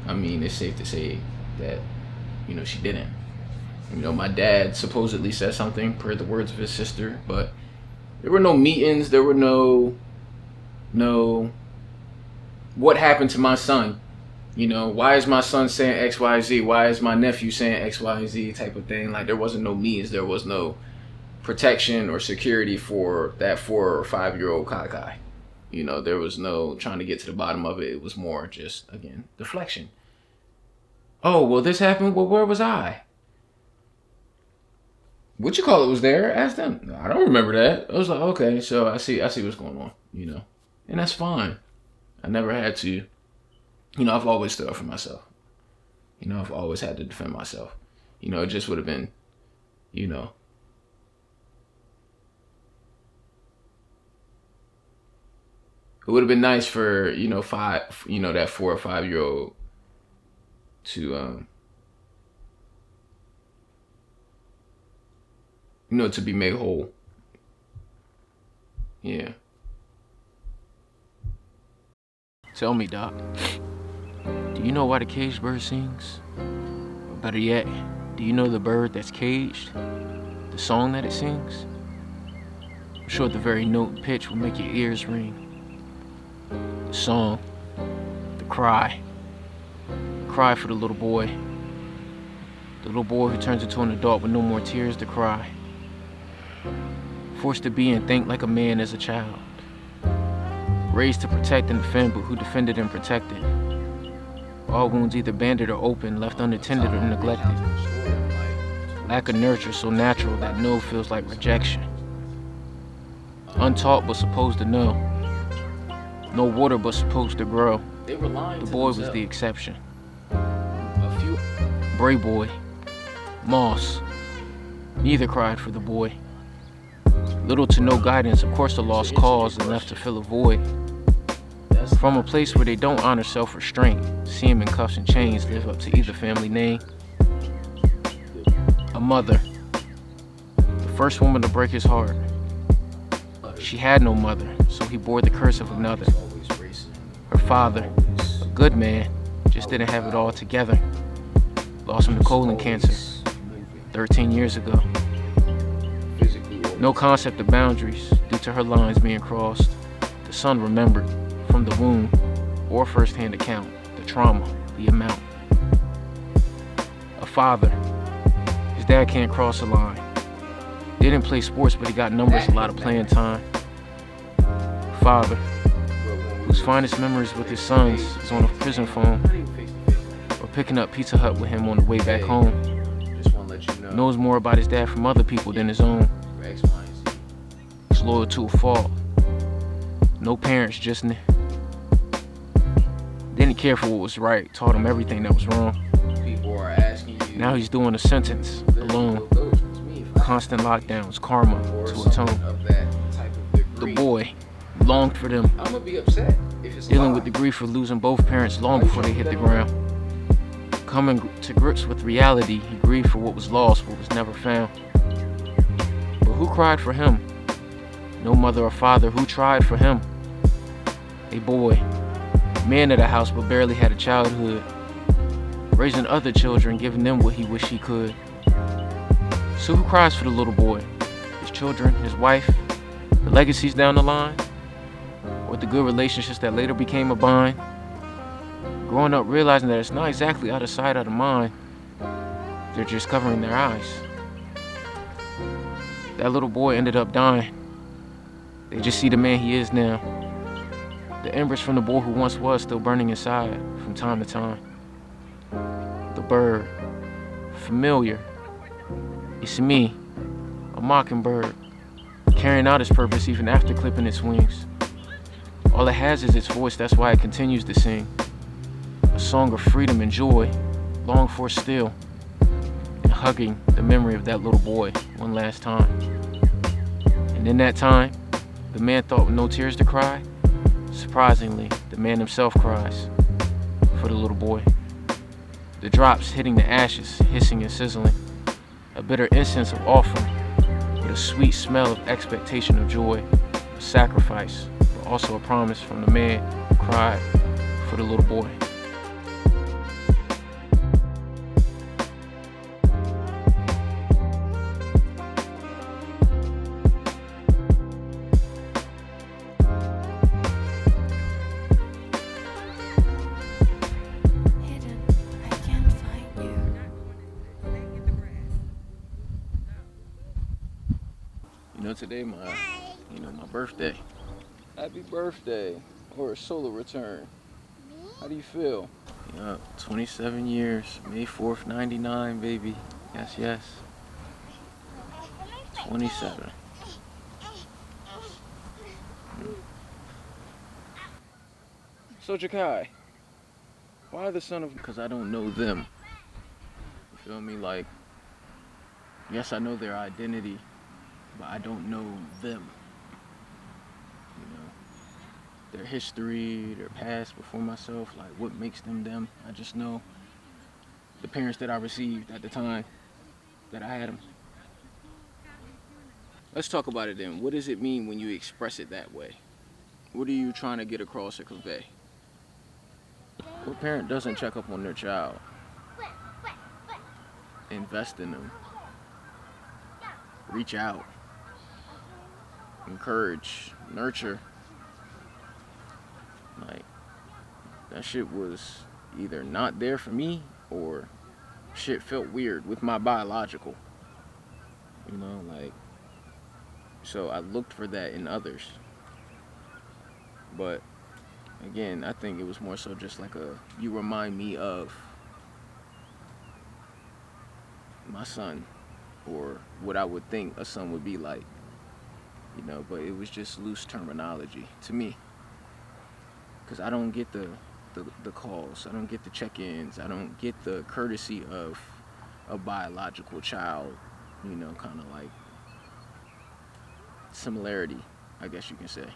I mean, it's safe to say that, she didn't. My dad supposedly said something per the words of his sister, but there were no meetings. There were no, what happened to my son? Why is my son saying X, Y, Z? Why is my nephew saying X, Y, Z type of thing? Like, there wasn't no meetings. There was no protection or security for that 4 or 5-year-old Kakai. There was no trying to get to the bottom of it. It was more just, again, deflection. Oh, well, this happened. Well, where was I? What you call it was there? Ask them. I don't remember that. I was like, okay, so I see what's going on, and that's fine. I never had to, I've always stood up for myself. I've always had to defend myself. It just would have been, it would have been nice for, that 4 or 5-year-old to, to be made whole. Yeah. Tell me, Doc, do you know why the caged bird sings? Or better yet, do you know the bird that's caged? The song that it sings? I'm sure the very note and pitch will make your ears ring. The song, the cry for the little boy. The little boy who turns into an adult with no more tears to cry. Forced to be and think like a man as a child. Raised to protect and defend, but who defended and protected? All wounds either banded or open, left unattended or neglected. Lack of nurture so natural that no feels like rejection. Untaught but supposed to know. No water but supposed to grow. The boy was the exception. Bray boy, Moss, neither cried for the boy. Little to no guidance, of course, a lost cause and left to fill a void. From a place where they don't honor self-restraint, see him in cuffs and chains live up to either family name. A mother, the first woman to break his heart. She had no mother, so he bore the curse of another. Her father, a good man, just didn't have it all together. Lost him to colon cancer 13 years ago. No concept of boundaries due to her lines being crossed. The son remembered from the womb or first-hand account the trauma, the amount. A father, his dad can't cross a line. Didn't play sports, but he got numbers, a lot of playing time. Father, whose finest memories with his sons is on a prison phone or picking up Pizza Hut with him on the way back home. Knows more about his dad from other people than his own. He's loyal to a fault. No parents, just didn't care for what was right. Taught him everything that was wrong. Now he's doing a sentence alone. Constant lockdowns, karma to atone. The boy longed for them. Dealing with the grief of losing both parents long before they hit the ground. Coming to grips with reality, he grieved for what was lost, what was never found. But who cried for him? No mother or father. Who tried for him? A boy, man of the house but barely had a childhood. Raising other children, giving them what he wished he could. So who cries for the little boy? His children, his wife, the legacies down the line? Or the good relationships that later became a bind? Growing up realizing that it's not exactly out of sight, out of mind. They're just covering their eyes. That little boy ended up dying. They just see the man he is now. The embers from the boy who once was still burning inside from time to time. The bird, familiar. It's me, a mockingbird, carrying out its purpose even after clipping its wings. All it has is its voice, that's why it continues to sing. A song of freedom and joy, longed for still, and hugging the memory of that little boy one last time. And in that time, the man thought with no tears to cry. Surprisingly, the man himself cries for the little boy. The drops hitting the ashes, hissing and sizzling. A bitter incense of offering, with a sweet smell of expectation of joy, a sacrifice, but also a promise from the man who cried for the little boy. today my birthday. Happy birthday, or a solar return. How do you feel? 27 years, May 4th, 99, baby. Yes. 27. So Jakai, why the son of? Because I don't know them. You feel me? Like, yes, I know their identity, but I don't know them. Their history, their past before myself, like what makes them them. I just know the parents that I received at the time that I had them. Let's talk about it then. What does it mean when you express it that way? What are you trying to get across or convey? What parent doesn't check up on their child? Invest in them. Reach out. Encourage. Nurture. Like, that shit was either not there for me or shit felt weird with my biological. So I looked for that in others. But again, I think it was more so just like you remind me of my son, or what I would think a son would be like, but it was just loose terminology to me. Because I don't get the calls, I don't get the check-ins, I don't get the courtesy of a biological child, kind of like similarity, I guess you can say.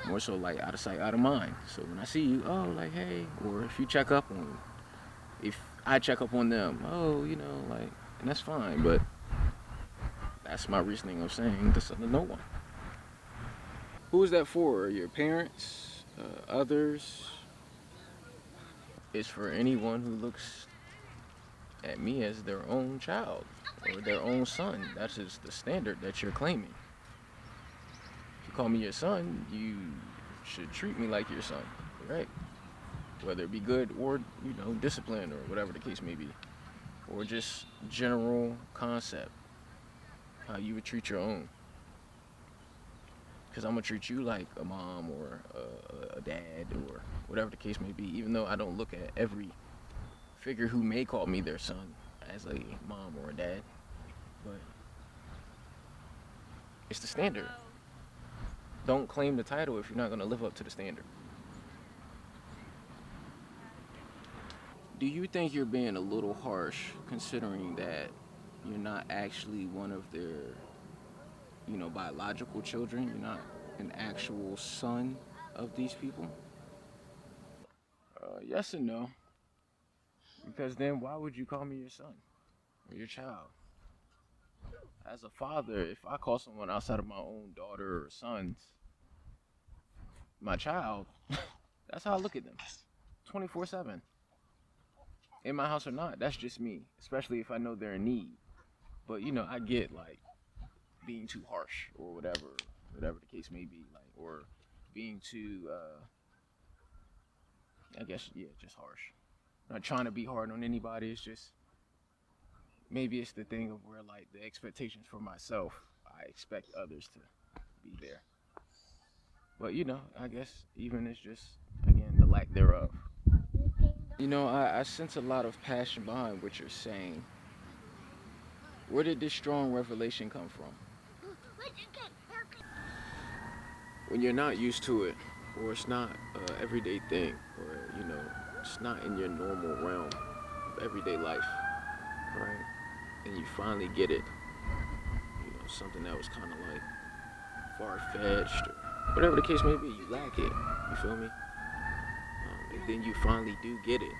More so like out of sight, out of mind. So when I see you, oh, like, hey, or if you check up on, if I check up on them, oh, like, and that's fine, but that's my reasoning of saying the son of no one. Who is that for? Your parents? Others? It's for anyone who looks at me as their own child or their own son. That is the standard that you're claiming. If you call me your son, you should treat me like your son, right? Whether it be good or, discipline or whatever the case may be. Or just general concept, how you would treat your own. Because I'm going to treat you like a mom or a dad or whatever the case may be, even though I don't look at every figure who may call me their son as a mom or a dad. But it's the standard. Don't claim the title if you're not going to live up to the standard. Do you think you're being a little harsh considering that you're not actually one of their biological children? You're not an actual son of these people? Yes and no. Because then why would you call me your son or your child? As a father, if I call someone outside of my own daughter or sons my child, that's how I look at them. 24/7. In my house or not, that's just me. Especially if I know they're in need. But I get like being too harsh or whatever the case may be, like, or being too just harsh. I'm not trying to be hard on anybody. It's just maybe it's the thing of where like the expectations for myself, I expect others to be there. But I guess even it's just again the lack thereof. I sense a lot of passion behind what you're saying. Where did this strong revelation come from? When you're not used to it, or it's not an everyday thing, or it's not in your normal realm of everyday life, right? And you finally get it, something that was kind of like far-fetched, or whatever the case may be, you lack it, you feel me? And then you finally do get it,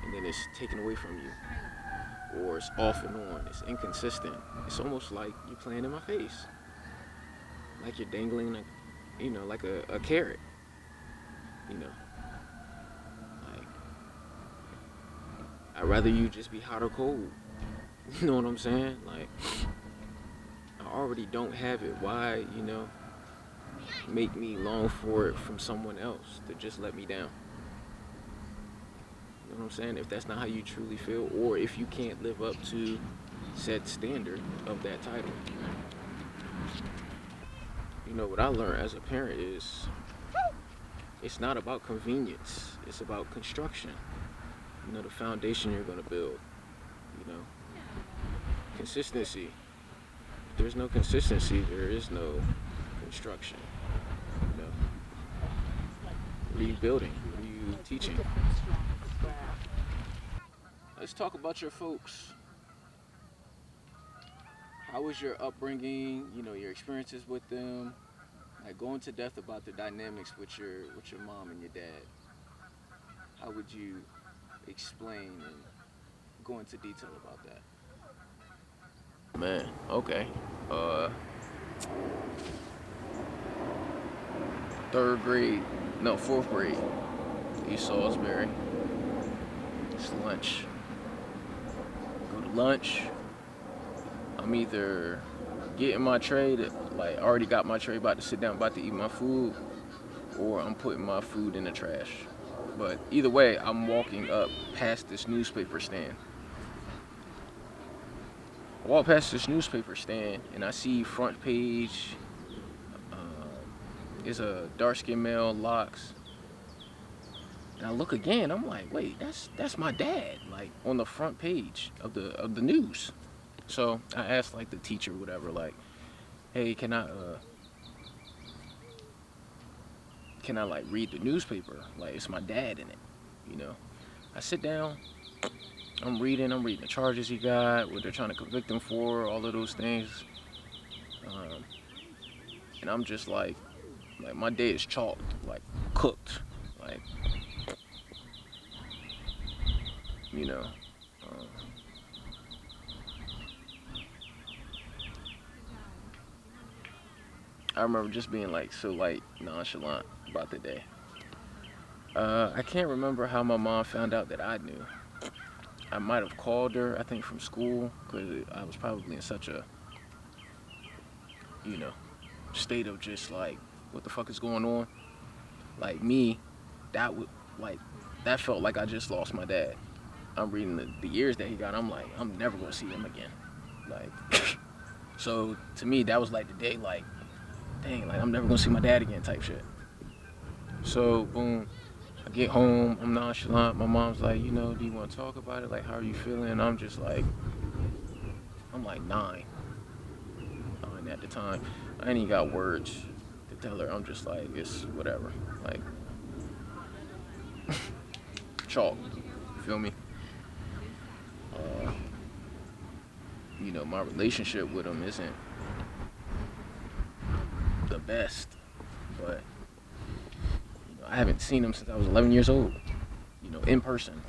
and then it's taken away from you, or it's off and on, it's inconsistent. It's almost like you're playing in my face, like you're dangling like a carrot, like I'd rather you just be hot or cold, you know what I'm saying? Like, I already don't have it. Why, make me long for it from someone else to just let me down? You know what I'm saying? If that's not how you truly feel, or if you can't live up to said standard of that title. You know, what I learned as a parent is it's not about convenience. It's about construction. You know, the foundation you're going to build. You know, consistency. If there's no consistency, there is no construction. You know, what are you building? What are you teaching? Let's talk about your folks. How was your upbringing? You know, your experiences with them. Like, go into depth about the dynamics with your mom and your dad. How would you explain and go into detail about that? Man, okay. Fourth grade, East Salisbury. It's lunch. Go to lunch. I'm either getting my tray already got my tray, about to sit down, about to eat my food, or I'm putting my food in the trash. But either way, I'm walking up past this newspaper stand. I walk past this newspaper stand and I see front page is a dark-skinned male, locks. And I look again, I'm like, wait, that's my dad, like on the front page of the news. So I asked like the teacher, whatever, like, hey, can I like read the newspaper? Like, it's my dad in it, you know. I sit down, I'm reading the charges he got, what they're trying to convict him for, all of those things. And I'm just like my day is chalked, like cooked, like, you know. I remember just being like so like nonchalant about the day. I can't remember how my mom found out that I knew. I might have called her, I think from school, because I was probably in such a, you know, state of just like, what the fuck is going on? Like me, that felt like I just lost my dad. I'm reading the years that he got, I'm like, I'm never gonna see him again. Like, so to me, that was like the day, like, dang, like I'm never gonna see my dad again type shit. So boom, I get home, I'm nonchalant. My mom's like, you know, do you want to talk about it? Like, how are you feeling? I'm just like, I'm like 9 at the time. I ain't even got words to tell her. I'm just like, it's whatever. Like, chalk. You feel me? You know, my relationship with him isn't the best, but you know, I haven't seen him since I was 11 years old. You know, in person,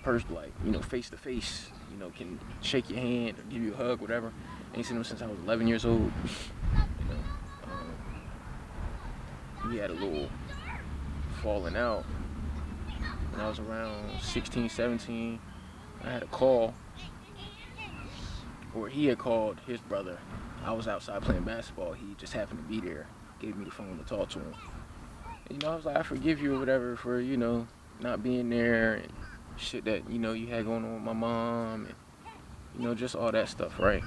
like, you know, face to face. You know, can shake your hand or give you a hug, whatever. I ain't seen him since I was 11 years old. You know, we had a little falling out when I was around 16, 17. I had a call, or he had called his brother. I was outside playing basketball. He just happened to be there, gave me the phone to talk to him. And, you know, I was like, I forgive you or whatever for, you know, not being there and shit that, you know, you had going on with my mom and, you know, just all that stuff, right?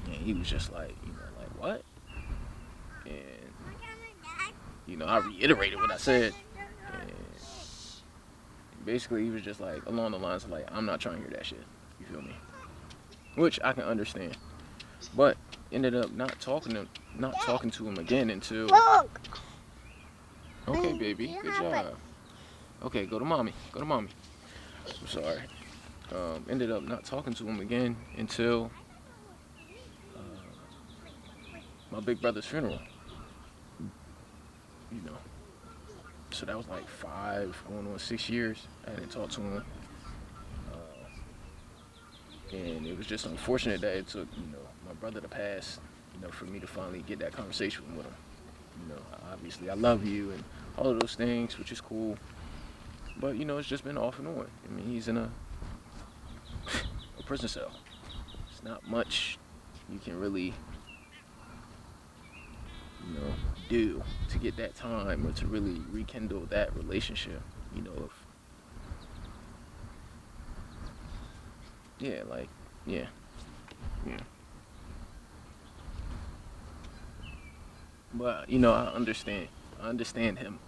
And he was just like, you know, like, what? And, you know, I reiterated what I said. And basically, he was just like, along the lines of like, I'm not trying to hear that shit. You feel me? Which I can understand. But ended up not talking to him again until. Okay, baby, good job. Okay, go to mommy. I'm sorry. Ended up not talking to him again until my big brother's funeral. You know. So that was like 5, going on 6 years. I hadn't talked to him. And it was just unfortunate that it took, you know, my brother to pass, you know, for me to finally get that conversation with him. You know, obviously I love you and all of those things, which is cool. But, you know, it's just been off and on. I mean, he's in a prison cell. It's not much you can really, you know, do to get that time or to really rekindle that relationship, you know, if, yeah. But you know, I understand. I understand him.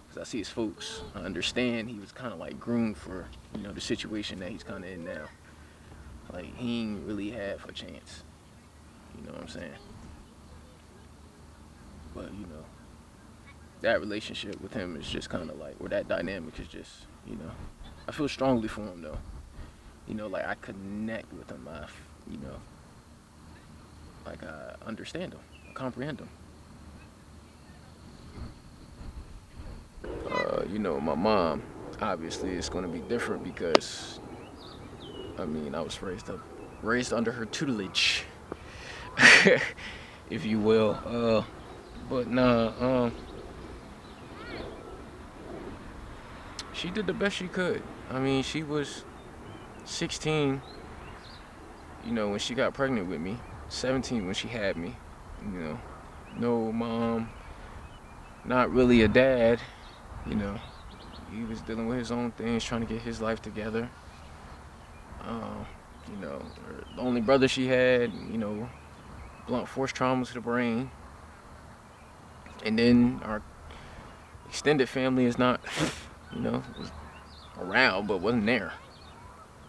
Cause I see his folks. I understand he was kind of like groomed for, you know, the situation that he's kind of in now. Like he ain't really have a chance. You know what I'm saying? But you know, that relationship with him is just kind of like, or that dynamic is just, you know, I feel strongly for him though. You know, like I connect with him. You know, like I understand him, I comprehend him. You know, my mom, obviously, it's going to be different because, I mean, I was raised under her tutelage, if you will. But nah, she did the best she could. I mean, she was 16, you know, when she got pregnant with me, 17 when she had me, you know, no mom, not really a dad, you know. He was dealing with his own things, trying to get his life together. Um, you know, the only brother she had, you know, blunt force trauma to the brain. And then our extended family is not, you know, was around but wasn't there.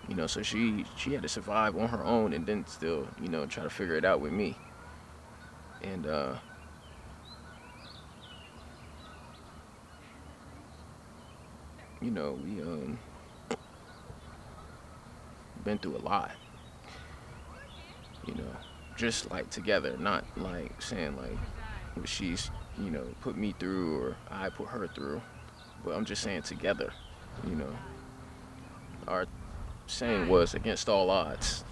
You know, so she had to survive on her own and then still, you know, try to figure it out with me. And you know, we been through a lot. You know, just like together, not like saying like what she's, you know, put me through or I put her through. But I'm just saying together, you know. Our saying was against all odds,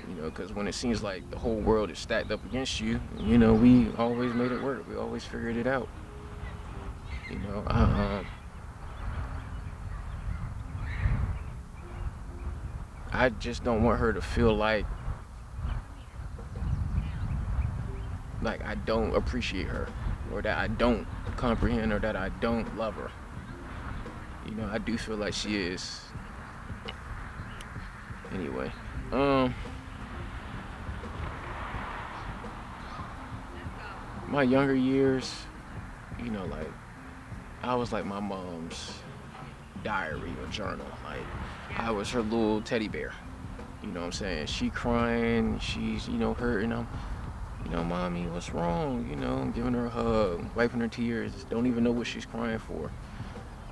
you know, because when it seems like the whole world is stacked up against you, you know, we always made it work. We always figured it out. You know, I just don't want her to feel like I don't appreciate her, or that I don't comprehend, or that I don't love her. You know, I do feel like she is. Anyway, my younger years, you know, like I was like my mom's diary or journal. Like I was her little teddy bear. You know what I'm saying? She crying, she's, you know, hurting. I'm, you know, mommy, what's wrong? You know, I'm giving her a hug, wiping her tears. Don't even know what she's crying for.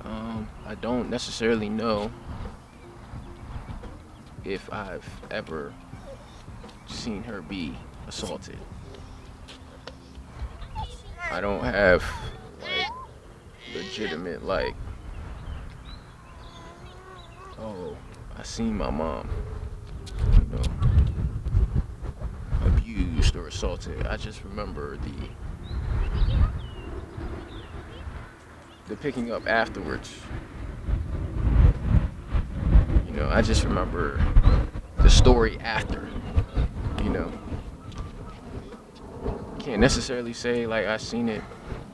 I don't necessarily know if I've ever seen her be assaulted. I don't have like legitimate like, oh, I seen my mom, you know, abused or assaulted. I just remember the picking up afterwards. You know, I just remember the story after. You know, can't necessarily say like I seen it,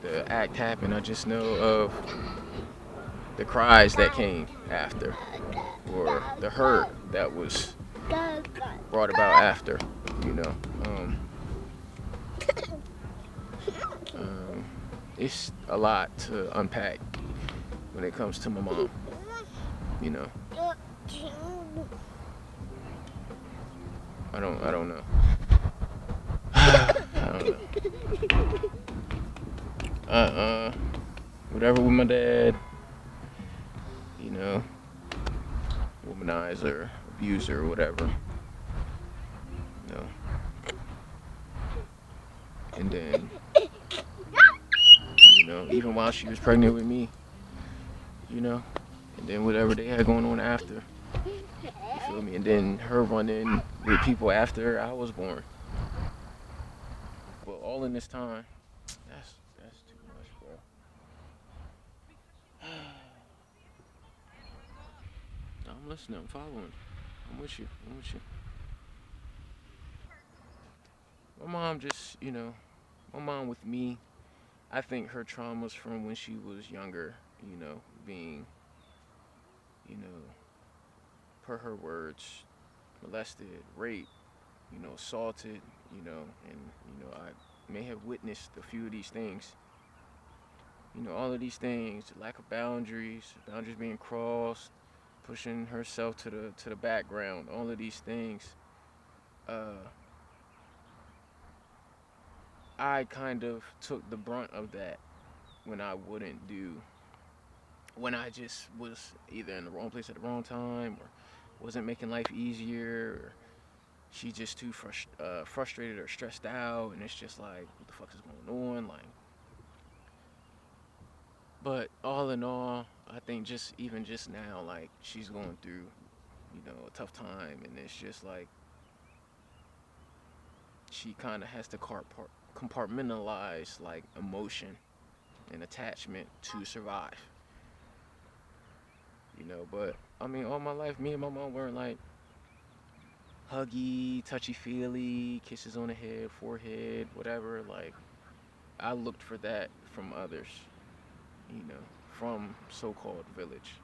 the act happen. I just know of the cries that came after, or the hurt that was brought about after. You know, it's a lot to unpack when it comes to my mom. You know, I don't know. I don't know. Whatever with my dad, you know, womanizer, abuser, whatever. You know. And then, you know, even while she was pregnant with me, you know, and then whatever they had going on after, you feel me? And then her running with people after I was born. But all in this time, that's too much, bro. I'm listening, I'm following. I'm with you. My mom just, you know, my mom with me, I think her traumas from when she was younger, you know, being, you know, per her words, molested, raped, you know, assaulted, you know, and, you know, may have witnessed a few of these things. You know, all of these things, lack of boundaries being crossed, pushing herself to the background, all of these things. I kind of took the brunt of that when I just was either in the wrong place at the wrong time, or wasn't making life easier, or she just too frustrated or stressed out, and it's just like, what the fuck is going on? Like, but all in all, I think just now, like, she's going through, a tough time, and it's just like she kind of has to compartmentalize like emotion and attachment to survive. But I mean, all my life, me and my mom weren't like huggy, touchy-feely, kisses on the head, forehead, whatever. Like, I looked for that from others, from so-called village.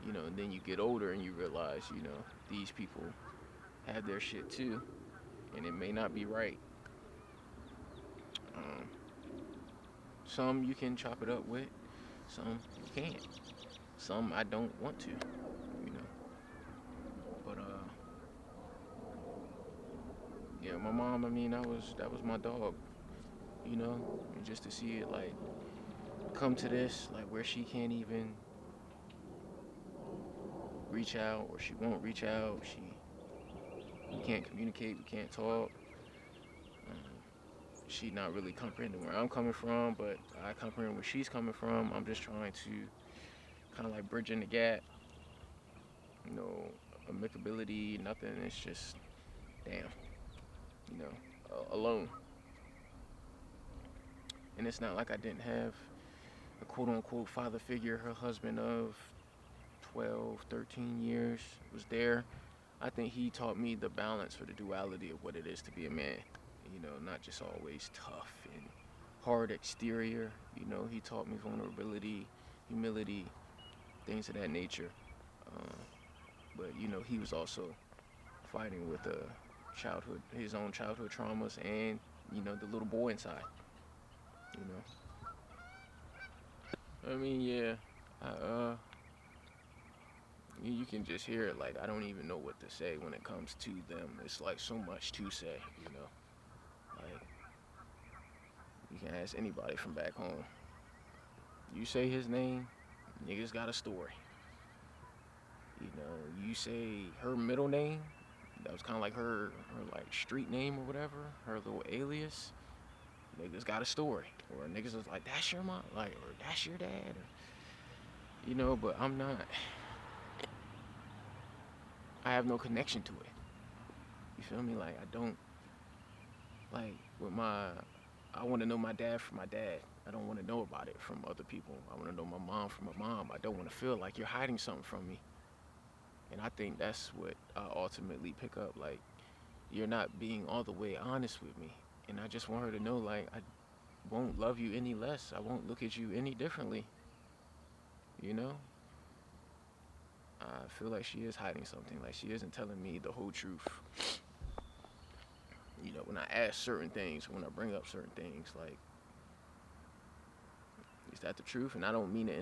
And then you get older and you realize, these people have their shit too, and it may not be right. Some you can chop it up with, some you can't. Some I don't want to, But yeah, my mom, I mean, that was my dog, and just to see it like come to this, like where she can't even reach out, or she won't reach out, we can't communicate, we can't talk. She not really comprehending where I'm coming from, but I comprehend where she's coming from. I'm just trying to kind of like bridging the gap, amicability, nothing. It's just, damn, alone. And it's not like I didn't have a quote-unquote father figure. Her husband of 12, 13 years was there. I think he taught me the balance or the duality of what it is to be a man. Not just always tough and hard exterior. He taught me vulnerability, humility, things of that nature. But he was also fighting with his own childhood traumas, and the little boy inside. I mean, yeah, you can just hear it. Like, I don't even know what to say when it comes to them. It's like so much to say. Like, you can ask anybody from back home. You say his name, niggas got a story. You say her middle name, that was kind of like her like street name or whatever, her little alias, niggas got a story. Or niggas was like, that's your mom, like, or that's your dad, or, but I'm not. I have no connection to it. You feel me? Like, I don't, like, I want to know my dad from my dad. I don't want to know about it from other people. I want to know my mom from my mom. I don't want to feel like you're hiding something from me. And I think that's what I ultimately pick up. Like, you're not being all the way honest with me. And I just want her to know, like, I won't love you any less. I won't look at you any differently. I feel like she is hiding something. Like, she isn't telling me the whole truth. When I ask certain things, when I bring up certain things, like, is that the truth? And I don't mean it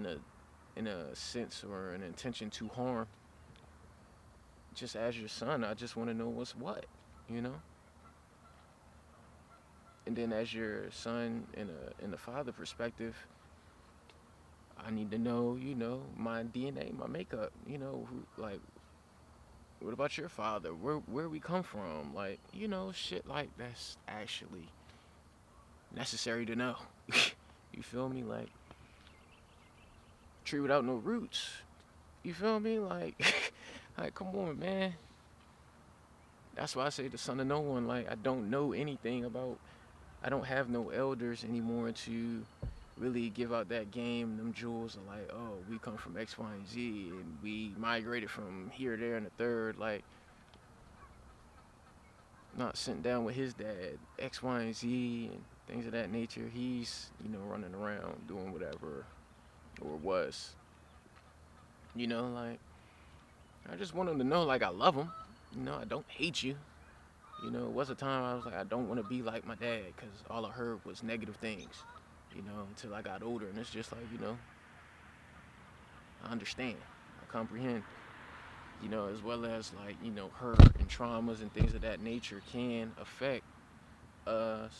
in a sense or an intention to harm. Just as your son, I just want to know what's what, And then as your son in the father perspective, I need to know, my DNA, my makeup, like, what about your father? Where we come from? Like, shit like that's actually necessary to know. You feel me? Like, tree without no roots. You feel me? Like, like, come on, man. That's why I say the son of no one. Like, I don't know anything about, I don't have no elders anymore to really give out that game, them jewels, and like, oh, we come from X, Y, and Z, and we migrated from here, there, and the third. Like, not sitting down with his dad, X, Y, and Z, and things of that nature. He's, running around doing whatever, or was. Like, I just want him to know, like, I love him. I don't hate you. You know, it was a time I was like, I don't want to be like my dad because all I heard was negative things, you know, until I got older. And it's just like, you know, I understand, I comprehend, you know, as well as like, you know, hurt and traumas and things of that nature can affect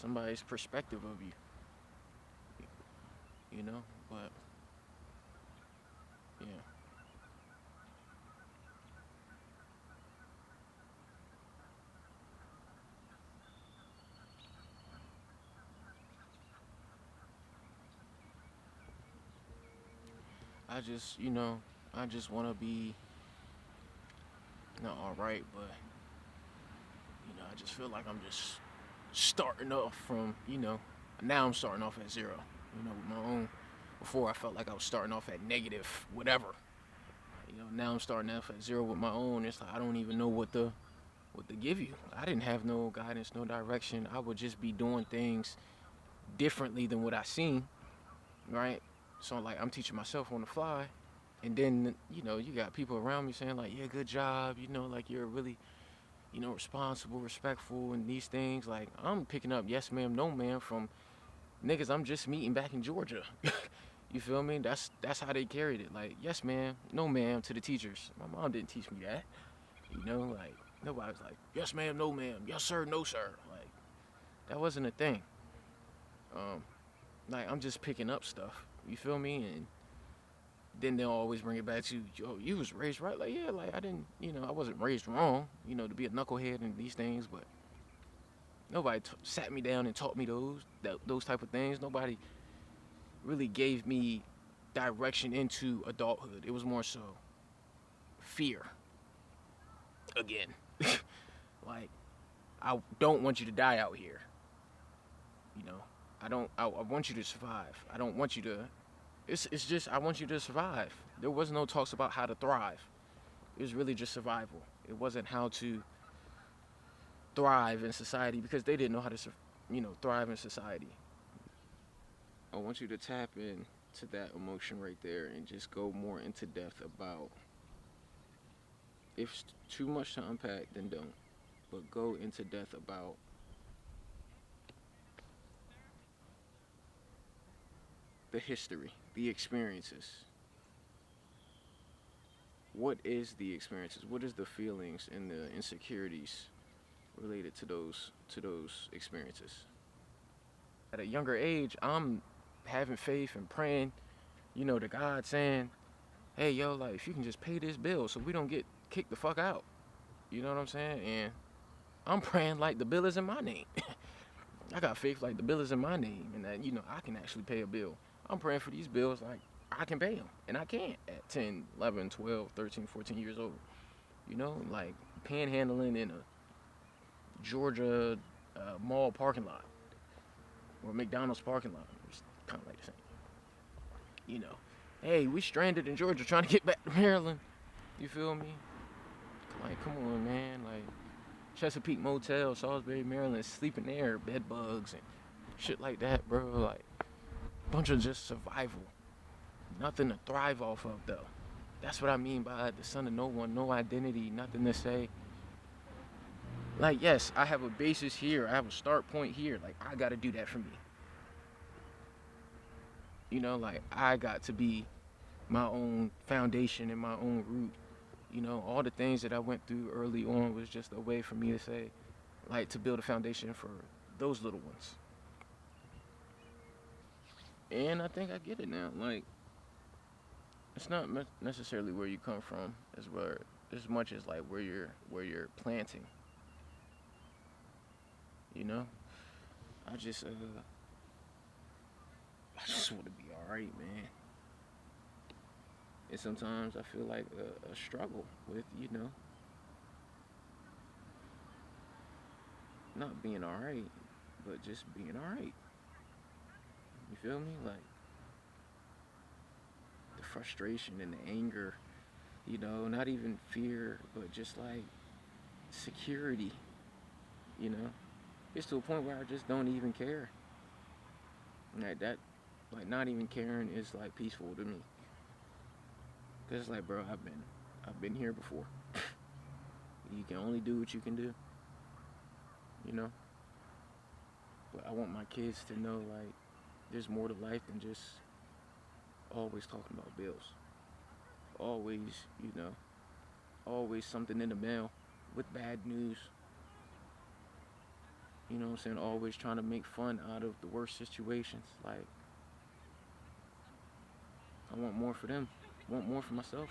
somebody's perspective of you know, but yeah. I just, you know, I just want to be not all right, but you know, I just feel like I'm just starting off from, you know, now I'm starting off at zero, you know, with my own. Before I felt like I was starting off at negative whatever, you know. Now I'm starting off at zero with my own. It's like I don't even know what to give you. I didn't have no guidance, no direction. I would just be doing things differently than what I seen, right? So like I'm teaching myself on the fly, and then you know you got people around me saying like, yeah, good job, you know, like you're really, you know, responsible, respectful, and these things. Like I'm picking up yes ma'am, no ma'am from niggas I'm just meeting back in Georgia. You feel me? That's how they carried it. Like yes ma'am, no ma'am to the teachers. My mom didn't teach me that. You know, like nobody was like yes ma'am, no ma'am, yes sir, no sir. Like that wasn't a thing. Um, like I'm just picking up stuff. You feel me? And then they'll always bring it back to, yo, you was raised right. Like yeah, like I didn't, you know, I wasn't raised wrong. You know, to be a knucklehead and these things, but nobody sat me down and taught me those type of things. Nobody really gave me direction into adulthood. It was more so fear again. Like I don't want you to die out here. You know, I want you to survive. I don't want you to. It's just I want you to survive. There was no talks about how to thrive. It was really just survival. It wasn't how to thrive in society because they didn't know how to, you know, thrive in society. I want you to tap into that emotion right there and just go more into depth about. If it's too much to unpack, then don't. But go into depth about the history, the experiences. What is the experiences? What is the feelings and the insecurities related to those experiences? At a younger age, I'm having faith and praying, you know, to God saying, hey, yo, like, if you can just pay this bill so we don't get kicked the fuck out. You know what I'm saying? And I'm praying like the bill is in my name. I got faith like the bill is in my name and that, you know, I can actually pay a bill. I'm praying for these bills like I can pay them. And I can't at 10, 11, 12, 13, 14 years old. You know, like panhandling in a Georgia mall parking lot or McDonald's parking lot. It's kind of like the same. You know, hey, we stranded in Georgia trying to get back to Maryland. You feel me? Like, come on, man. Like, Chesapeake Motel, Salisbury, Maryland, sleeping there, bed bugs and shit like that, bro. Like, bunch of just survival. Nothing to thrive off of, though. That's what I mean by the son of no one, no identity, nothing to say. Like, yes, I have a basis here. I have a start point here. Like, I got to do that for me. You know, like, I got to be my own foundation and my own root. You know, all the things that I went through early on was just a way for me to say, like, to build a foundation for those little ones. And I think I get it now. Like, it's not necessarily where you come from as much as like where you're planting. You know, I just want to be all right, man. And sometimes I feel like a struggle with, you know, not being all right, but just being all right. You feel me? Like the frustration and the anger, you know, not even fear, but just like security, you know. It's to a point where I just don't even care. Like that, like not even caring is like peaceful to me. Cause it's like, bro, I've been here before. You can only do what you can do. you know. But I want my kids to know, like, there's more to life than just always talking about bills. Always, always something in the mail with bad news. You know what I'm saying? Always trying to make fun out of the worst situations. Like, I want more for them. I want more for myself.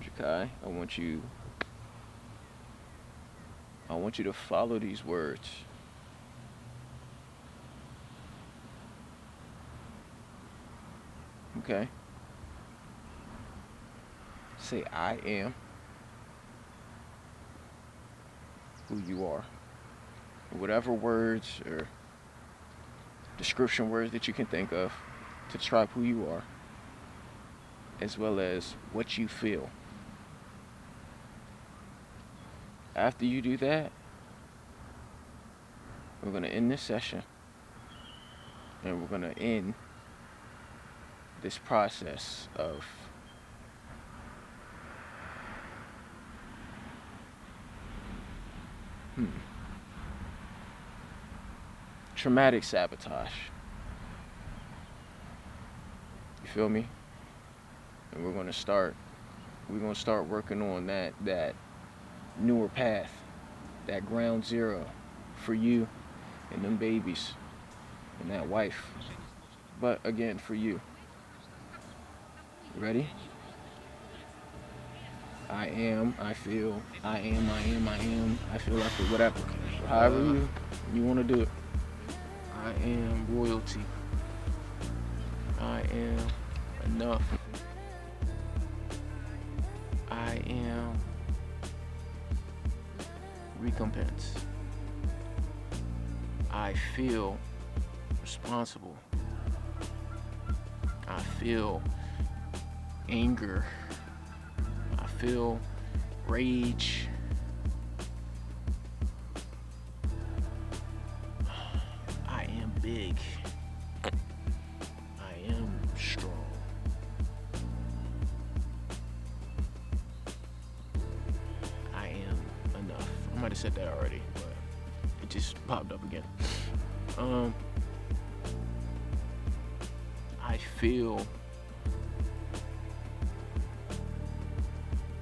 Jakai, I want you to follow these words. Okay? Say, I am who you are. Whatever words or description words that you can think of to describe who you are, as well as what you feel. After you do that, we're going to end this session, and we're going to end this process of traumatic sabotage. You feel me? And we're gonna start working on that newer path, that ground zero for you and them babies and that wife. But again, for you. Ready? I am, I feel, I am, I feel, I feel, whatever. However you want to do it. I am royalty. I am enough. I am recompense. I feel responsible. I feel anger. I feel rage. I am big. I am strong. I am enough. I might have said that already, but it just popped up again. I feel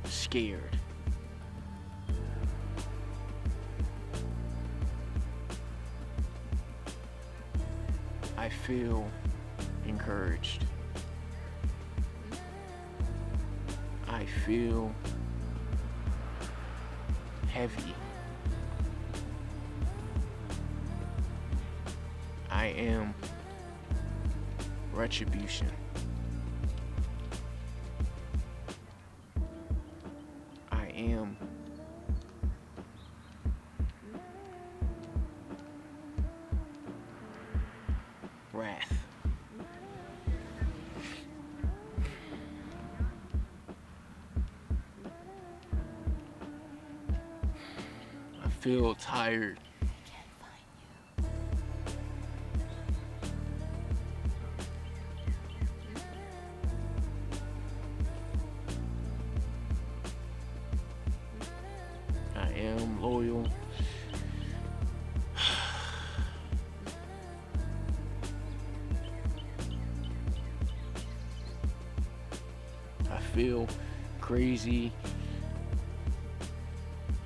scared. I feel encouraged. I feel heavy. I am retribution. I am wrath. I feel tired. I am loyal. I feel crazy.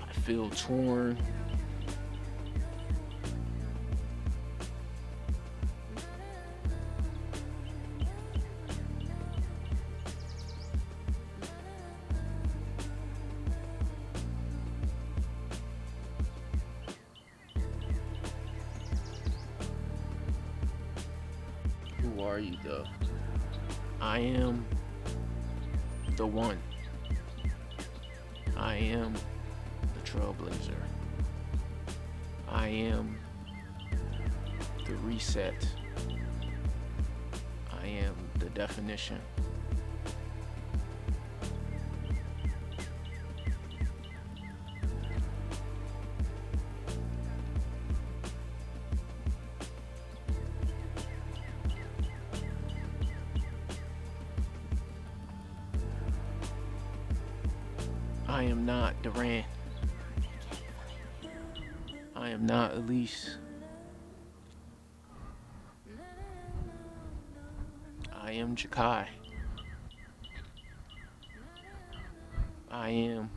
I feel torn. Who are you, though? I am the one. I am the trailblazer. I am the reset. I am the definition. I am not Duran. I am not Elise. I am Jakai. I am